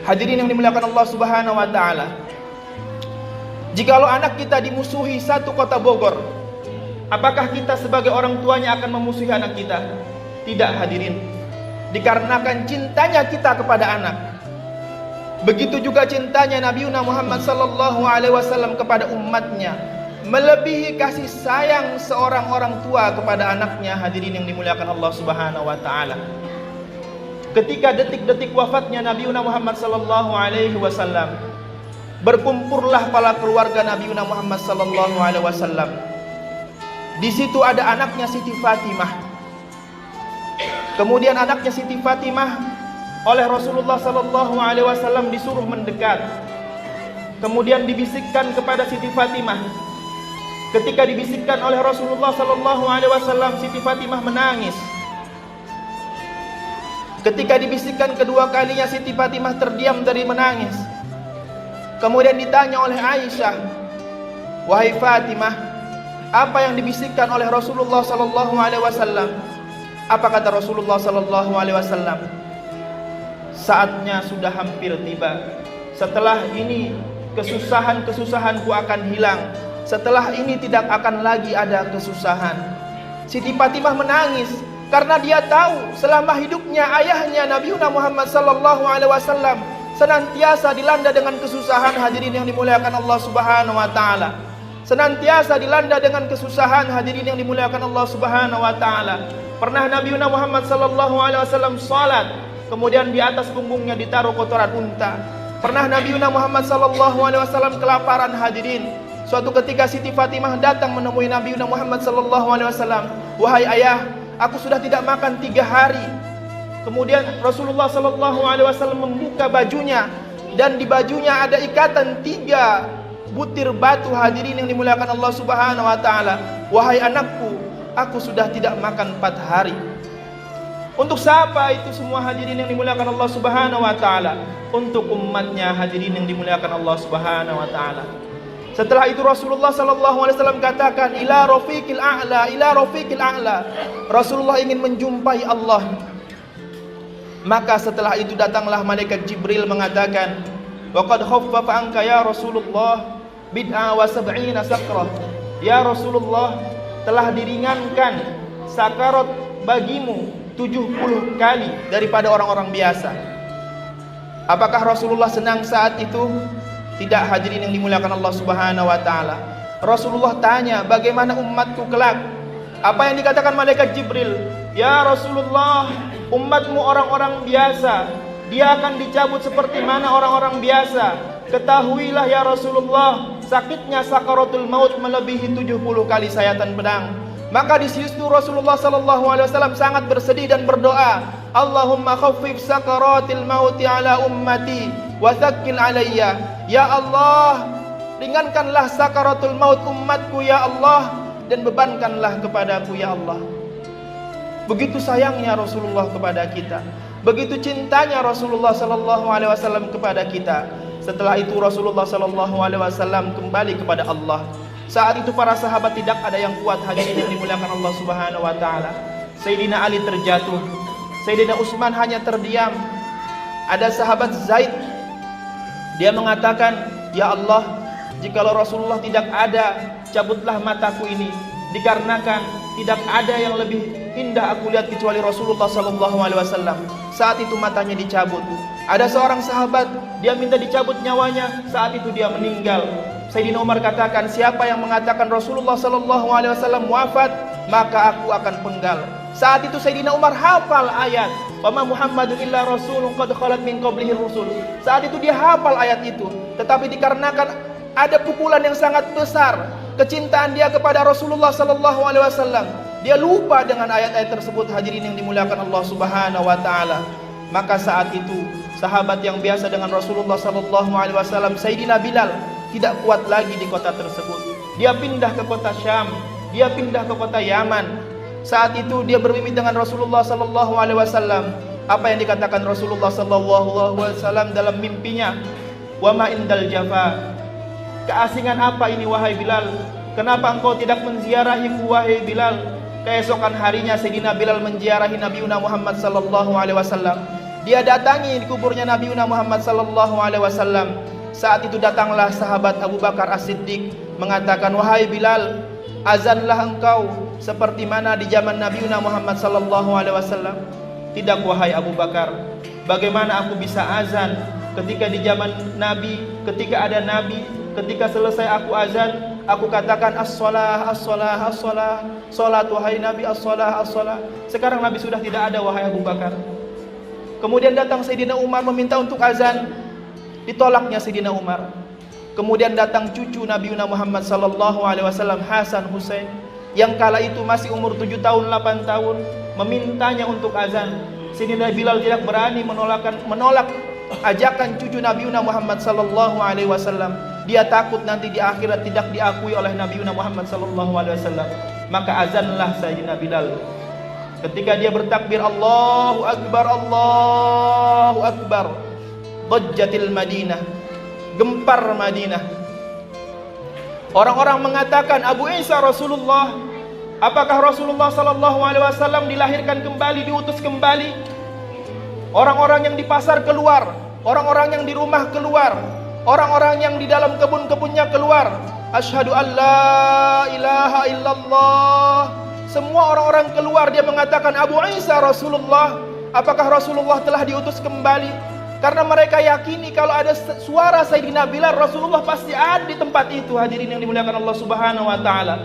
Hadirin yang dimuliakan Allah Subhanahu wa taala. Jikalau anak kita dimusuhi satu kota Bogor, apakah kita sebagai orang tuanya akan memusuhi anak kita? Tidak, hadirin. Dikarenakan cintanya kita kepada anak. Begitu juga cintanya Nabi Muhammad sallallahu alaihi wasallam kepada umatnya, melebihi kasih sayang seorang orang tua kepada anaknya. Hadirin yang dimuliakan Allah Subhanahu wa taala. Ketika detik-detik wafatnya Nabi Muhammad sallallahu alaihi wasallam, berkumpullah para keluarga Nabi Muhammad sallallahu alaihi wasallam. Di situ ada anaknya Siti Fatimah. Kemudian anaknya Siti Fatimah oleh Rasulullah sallallahu alaihi wasallam disuruh mendekat. Kemudian dibisikkan kepada Siti Fatimah. Ketika dibisikkan oleh Rasulullah sallallahu alaihi wasallam, Siti Fatimah menangis. Ketika dibisikkan kedua kalinya, Siti Fatimah terdiam dari menangis. Kemudian ditanya oleh Aisyah, "Wahai Fatimah, apa yang dibisikkan oleh Rasulullah sallallahu alaihi wasallam?" Apa kata Rasulullah sallallahu alaihi wasallam? "Saatnya sudah hampir tiba. Setelah ini kesusahan-kesusahanku akan hilang. Setelah ini tidak akan lagi ada kesusahan." Siti Fatimah menangis karena dia tahu selama hidupnya ayahnya Nabi Muhammad sallallahu alaihi wasallam senantiasa dilanda dengan kesusahan. Hadirin yang dimuliakan Allah Subhanahu wa taala, senantiasa dilanda dengan kesusahan. Hadirin yang dimuliakan Allah Subhanahu wa taala. Pernah Nabi Muhammad sallallahu alaihi wasallam salat, kemudian di atas punggungnya ditaruh kotoran unta. Pernah Nabi Muhammad sallallahu alaihi wasallam kelaparan. Hadirin, suatu ketika Siti Fatimah datang menemui Nabi Muhammad sallallahu alaihi wasallam, "Wahai ayah, aku sudah tidak makan 3 hari." Kemudian Rasulullah sallallahu alaihi wasallam membuka bajunya, dan di bajunya ada ikatan 3 butir batu. Hadirin yang dimuliakan Allah Subhanahu wa taala, "Wahai anakku, aku sudah tidak makan 4 hari." Untuk siapa itu semua? Hadirin yang dimuliakan Allah Subhanahu wa taala, untuk umatnya. Hadirin yang dimuliakan Allah Subhanahu wa taala. Setelah itu Rasulullah sallallahu alaihi wasallam katakan, "Ila rafiqil a'la, ila rafiqil a'la." Rasulullah ingin menjumpai Allah. Maka setelah itu datanglah malaikat Jibril mengatakan, "Wa qad khaffafa anka ya Rasulullah bid'a wa sab'ina sakrah." Ya Rasulullah, telah diringankan sakarat bagimu 70 kali daripada orang-orang biasa. Apakah Rasulullah senang saat itu? Tidak, hadirin yang dimuliakan Allah Subhanahu wa taala. Rasulullah tanya, "Bagaimana umatku kelak?" Apa yang dikatakan malaikat Jibril? "Ya Rasulullah, umatmu orang-orang biasa. Dia akan dicabut seperti mana orang-orang biasa. Ketahuilah ya Rasulullah, sakitnya sakaratul maut melebihi 70 kali sayatan pedang." Maka di situ Rasulullah sallallahu alaihi wasallam sangat bersedih dan berdoa, "Allahumma khaffif sakaratil mauti ala ummati wa tsaqqil alayya." Ya Allah, ringankanlah sakaratul maut umatku ya Allah, dan bebankanlah kepadaku ya Allah. Begitu sayangnya Rasulullah kepada kita, begitu cintanya Rasulullah sallallahu alaihi wasallam kepada kita. Setelah itu Rasulullah sallallahu alaihi wasallam kembali kepada Allah. Saat itu para sahabat tidak ada yang kuat. Hadirin yang dimuliakan Allah Subhanahu wa taala. Sayyidina Ali terjatuh, Sayyidina Utsman hanya terdiam. Ada sahabat Zaid, dia mengatakan, "Ya Allah, jikalau Rasulullah tidak ada, cabutlah mataku ini, dikarenakan tidak ada yang lebih indah aku lihat kecuali Rasulullah sallallahu alaihi wasallam." Saat itu matanya dicabut. Ada seorang sahabat, dia minta dicabut nyawanya, saat itu dia meninggal. Sayyidina Umar katakan, "Siapa yang mengatakan Rasulullah sallallahu alaihi wasallam wafat, maka aku akan penggal." Saat itu Sayyidina Umar hafal ayat, "Wa ma Muhammadun illa rasulun qad khalat min qablihi rusul." Saat itu dia hafal ayat itu, tetapi dikarenakan ada pukulan yang sangat besar, kecintaan dia kepada Rasulullah sallallahu alaihi wasallam, dia lupa dengan ayat-ayat tersebut. Hadirin yang dimuliakan Allah Subhanahu wa taala. Maka saat itu sahabat yang biasa dengan Rasulullah sallallahu alaihi wasallam, Sayyidina Bilal, tidak kuat lagi di kota tersebut. Dia pindah ke kota Syam, dia pindah ke kota Yaman. Saat itu dia bermimpi dengan Rasulullah sallallahu alaihi wasallam. Apa yang dikatakan Rasulullah sallallahu alaihi wasallam dalam mimpinya? "Wa ma indal jafa." Keasingan apa ini wahai Bilal? Kenapa engkau tidak menziarahiku wahai Bilal? Keesokan harinya Sayyidina Bilal menziarahi Nabi Muhammad sallallahu alaihi wasallam. Dia datangi di kuburnya Nabi Muhammad sallallahu alaihi wasallam. Saat itu datanglah sahabat Abu Bakar As-Siddiq mengatakan, "Wahai Bilal, azanlah engkau seperti mana di zaman Nabi Muhammad sallallahu alaihi wasallam." "Tidak wahai Abu Bakar, bagaimana aku bisa azan ketika di zaman Nabi, ketika ada Nabi, ketika selesai aku azan, aku katakan as-shalah, as-shalah, as-shalah, salat wahai Nabi, as-shalah, as-shalah." Sekarang Nabi sudah tidak ada wahai Abu Bakar. Kemudian datang Sayyidina Umar meminta untuk azan, ditolaknya Sayyidina Umar. Kemudian datang cucu Nabi Muhammad sallallahu alaihi wasallam, Hasan Husain, yang kala itu masih umur 7 tahun 8 tahun, memintanya untuk azan. Sayyidina Bilal tidak berani menolak ajakan cucu Nabi Muhammad sallallahu alaihi wasallam. Dia takut nanti di akhirat tidak diakui oleh Nabi Muhammad sallallahu alaihi wasallam. Maka azanlah Sayyidina Bilal. Ketika dia bertakbir Allahu Akbar, Allahu Akbar, Dajjatil Madinah, gempar Madinah. Orang-orang mengatakan, Abu Isa Rasulullah. Apakah Rasulullah sallallahu alaihi wasallam dilahirkan kembali, diutus kembali? Orang-orang yang di pasar keluar, orang-orang yang di rumah keluar, orang-orang yang di dalam kebun-kebunnya keluar. Asyhadu an la ilaha illallah. Semua orang-orang keluar, dia mengatakan Abu Isa Rasulullah. Apakah Rasulullah telah diutus kembali? Karena mereka yakini kalau ada suara Sayyidina Bilal, Rasulullah pasti ada di tempat itu. Hadirin yang dimuliakan Allah Subhanahu wa taala.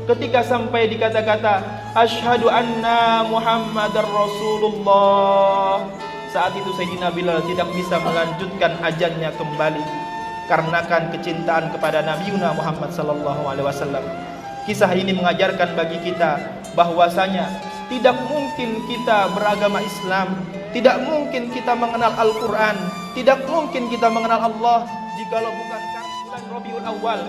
Ketika sampai di kata-kata asyhadu anna Muhammadar Rasulullah, saat itu Sayyidina Bilal tidak bisa melanjutkan azannya kembali karena kecintaan kepada Nabi Muhammad sallallahu alaihi wasallam. Kisah ini mengajarkan bagi kita bahwasanya tidak mungkin kita beragama Islam, tidak mungkin kita mengenal Al-Quran, tidak mungkin kita mengenal Allah jikalau bukan bulan Rabiul Awal,